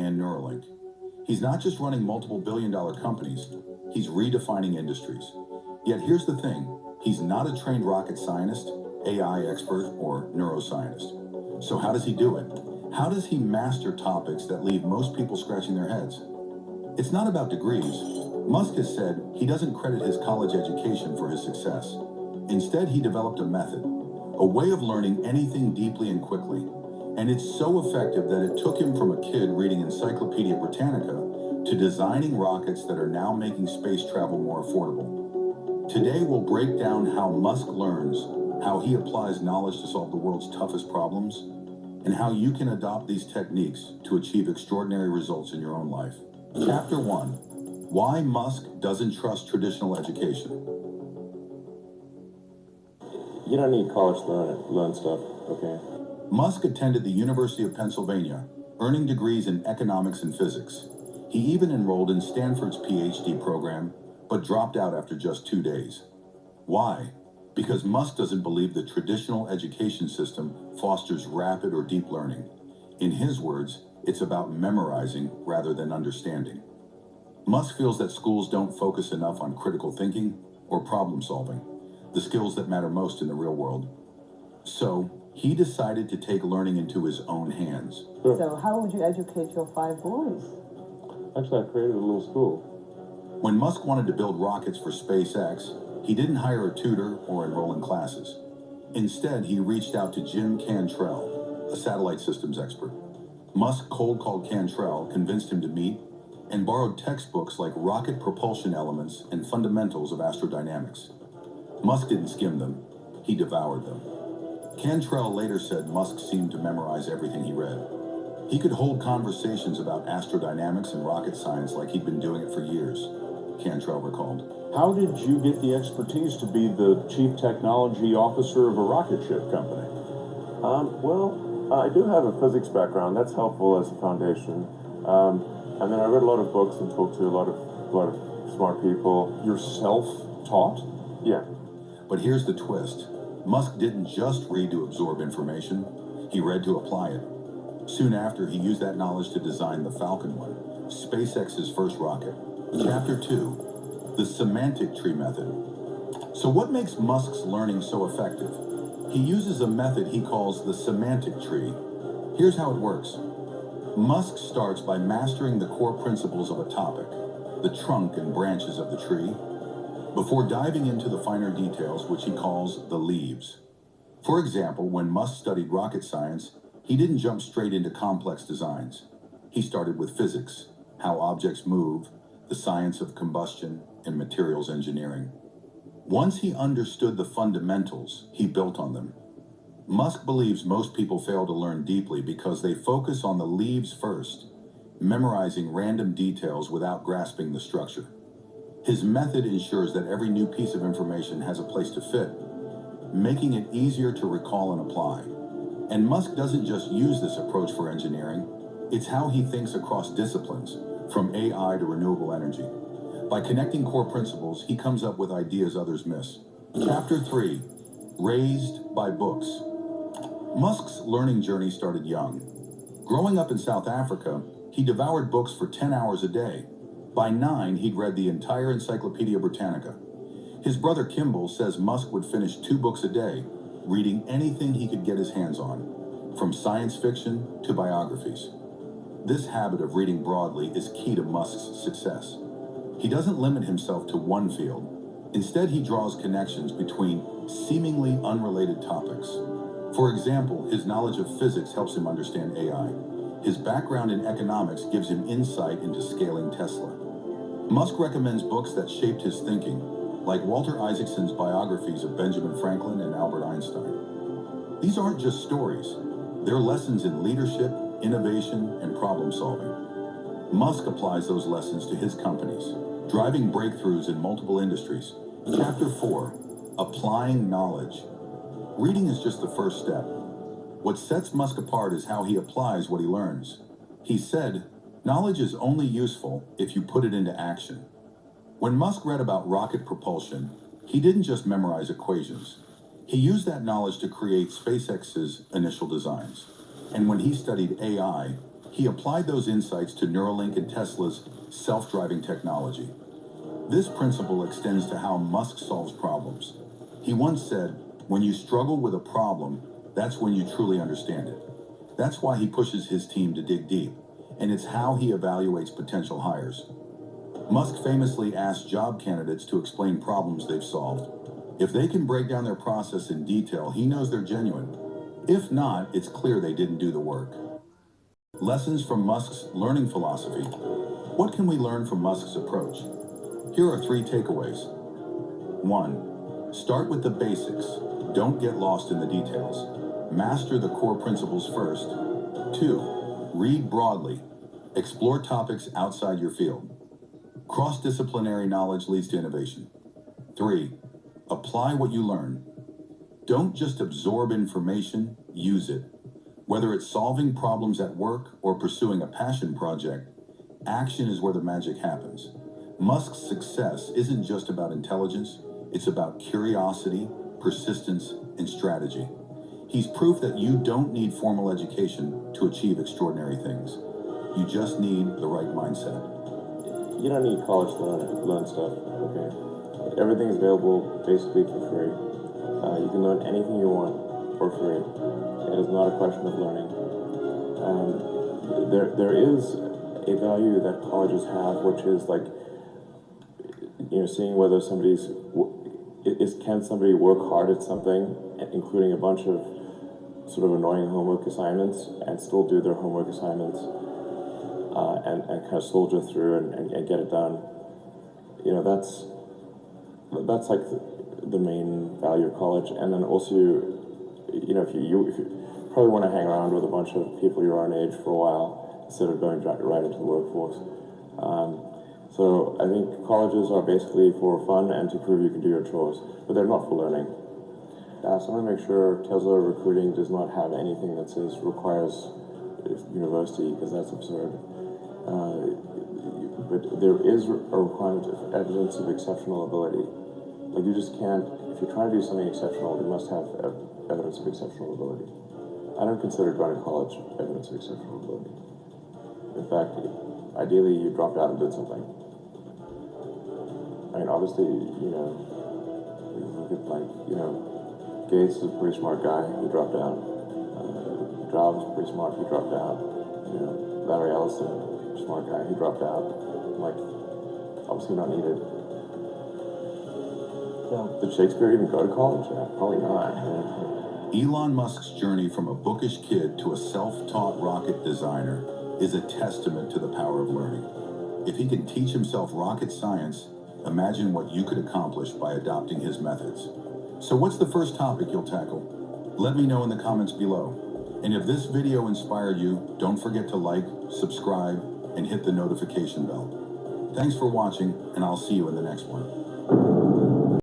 and Neuralink. He's not just running multiple billion-dollar companies, he's redefining industries. Yet here's the thing, he's not a trained rocket scientist, AI expert, or neuroscientist. So how does he do it? How does he master topics that leave most people scratching their heads? It's not about degrees. Musk has said he doesn't credit his college education for his success. Instead, he developed a method, a way of learning anything deeply and quickly. And it's so effective that it took him from a kid reading Encyclopedia Britannica to designing rockets that are now making space travel more affordable. Today, we'll break down how Musk learns, how he applies knowledge to solve the world's toughest problems, and how you can adopt these techniques to achieve extraordinary results in your own life. Chapter 1. Why Musk doesn't trust traditional education. You don't need college to learn stuff, okay? Musk attended the University of Pennsylvania, earning degrees in economics and physics. He even enrolled in Stanford's PhD program, but dropped out after just 2 days. Why? Because Musk doesn't believe the traditional education system fosters rapid or deep learning. In his words, it's about memorizing rather than understanding. Musk feels that schools don't focus enough on critical thinking or problem solving, the skills that matter most in the real world. So, he decided to take learning into his own hands. So how would you educate your 5 boys? Actually, I created a little school. When Musk wanted to build rockets for SpaceX, he didn't hire a tutor or enroll in classes. Instead, he reached out to Jim Cantrell, a satellite systems expert. Musk cold called Cantrell, convinced him to meet, and borrowed textbooks like Rocket Propulsion Elements and Fundamentals of Astrodynamics. Musk didn't skim them, he devoured them. Cantrell later said Musk seemed to memorize everything he read. He could hold conversations about astrodynamics and rocket science like he'd been doing it for years, Cantrell recalled. How did you get the expertise to be the chief technology officer of a rocket ship company? I do have a physics background. That's helpful as a foundation. And then I read a lot of books and talked to a lot of smart people. You're self-taught? Yeah. But here's the twist. Musk didn't just read to absorb information, he read to apply it. Soon after, he used that knowledge to design the Falcon 1, SpaceX's first rocket. Chapter 2. The Semantic Tree Method. So what makes Musk's learning so effective? He uses a method he calls the semantic tree. Here's how it works. Musk starts by mastering the core principles of a topic, the trunk and branches of the tree, before diving into the finer details, which he calls the leaves. For example, when Musk studied rocket science, he didn't jump straight into complex designs. He started with physics, how objects move, the science of combustion, and materials engineering. Once he understood the fundamentals, he built on them. Musk believes most people fail to learn deeply because they focus on the leaves first, memorizing random details without grasping the structure. His method ensures that every new piece of information has a place to fit, making it easier to recall and apply. And Musk doesn't just use this approach for engineering, it's how he thinks across disciplines, from AI to renewable energy. By connecting core principles, he comes up with ideas others miss. Chapter 3. Raised by Books. Musk's learning journey started young. Growing up in South Africa, he devoured books for 10 hours a day. By 9, he'd read the entire Encyclopedia Britannica. His brother Kimball says Musk would finish 2 books a day, reading anything he could get his hands on, from science fiction to biographies. This habit of reading broadly is key to Musk's success. He doesn't limit himself to one field. Instead, he draws connections between seemingly unrelated topics. For example, his knowledge of physics helps him understand AI. His background in economics gives him insight into scaling Tesla. Musk recommends books that shaped his thinking, like Walter Isaacson's biographies of Benjamin Franklin and Albert Einstein. These aren't just stories. They're lessons in leadership, innovation, and problem solving. Musk applies those lessons to his companies, driving breakthroughs in multiple industries. Chapter 4. Applying Knowledge. Reading is just the first step. What sets Musk apart is how he applies what he learns. He said, knowledge is only useful if you put it into action. When Musk read about rocket propulsion, he didn't just memorize equations. He used that knowledge to create SpaceX's initial designs. And when he studied AI, He applied those insights to Neuralink and Tesla's self-driving technology. This principle extends to how Musk solves problems. He once said, "When you struggle with a problem, that's when you truly understand it." That's why he pushes his team to dig deep, and it's how he evaluates potential hires. Musk famously asked job candidates to explain problems they've solved. If they can break down their process in detail, he knows they're genuine. If not, it's clear they didn't do the work. Lessons from Musk's learning philosophy. What can we learn from Musk's approach? Here are 3 takeaways. 1. Start with the basics. Don't get lost in the details. Master the core principles first. 2. Read broadly. Explore topics outside your field. Cross-disciplinary knowledge leads to innovation. 3. Apply what you learn. Don't just absorb information, use it. Whether it's solving problems at work or pursuing a passion project, action is where the magic happens. Musk's success isn't just about intelligence, it's about curiosity, persistence, and strategy. He's proof that you don't need formal education to achieve extraordinary things. You just need the right mindset. You don't need college to learn stuff, okay? Everything is available basically for free. You can learn anything you want for free. It is not a question of learning. There is a value that colleges have, which is like, seeing whether can somebody work hard at something, including a bunch of sort of annoying homework assignments, and still do their homework assignments, and kind of soldier through and get it done. That's like the main value of college. And then also, if you probably want to hang around with a bunch of people your own age for a while instead of going right into the workforce. So I think colleges are basically for fun and to prove you can do your chores, but they're not for learning. So I want to make sure Tesla recruiting does not have anything that says requires university, because that's absurd. But there is a requirement of evidence of exceptional ability. Like, you just can't, if you're trying to do something exceptional, you must have evidence of exceptional ability. I don't consider going to college evidence of exceptional ability. In fact, ideally you dropped out and did something. I mean, obviously, look at Gates is a pretty smart guy, he dropped out. Jobs is pretty smart, he dropped out. Larry Ellison, smart guy, he dropped out. Like, obviously not needed. Did Shakespeare even go to college? Yeah, probably not. Elon Musk's journey from a bookish kid to a self-taught rocket designer is a testament to the power of learning. If he can teach himself rocket science, imagine what you could accomplish by adopting his methods. So what's the first topic you'll tackle? Let me know in the comments below. And if this video inspired you, don't forget to like, subscribe, and hit the notification bell. Thanks for watching, and I'll see you in the next one.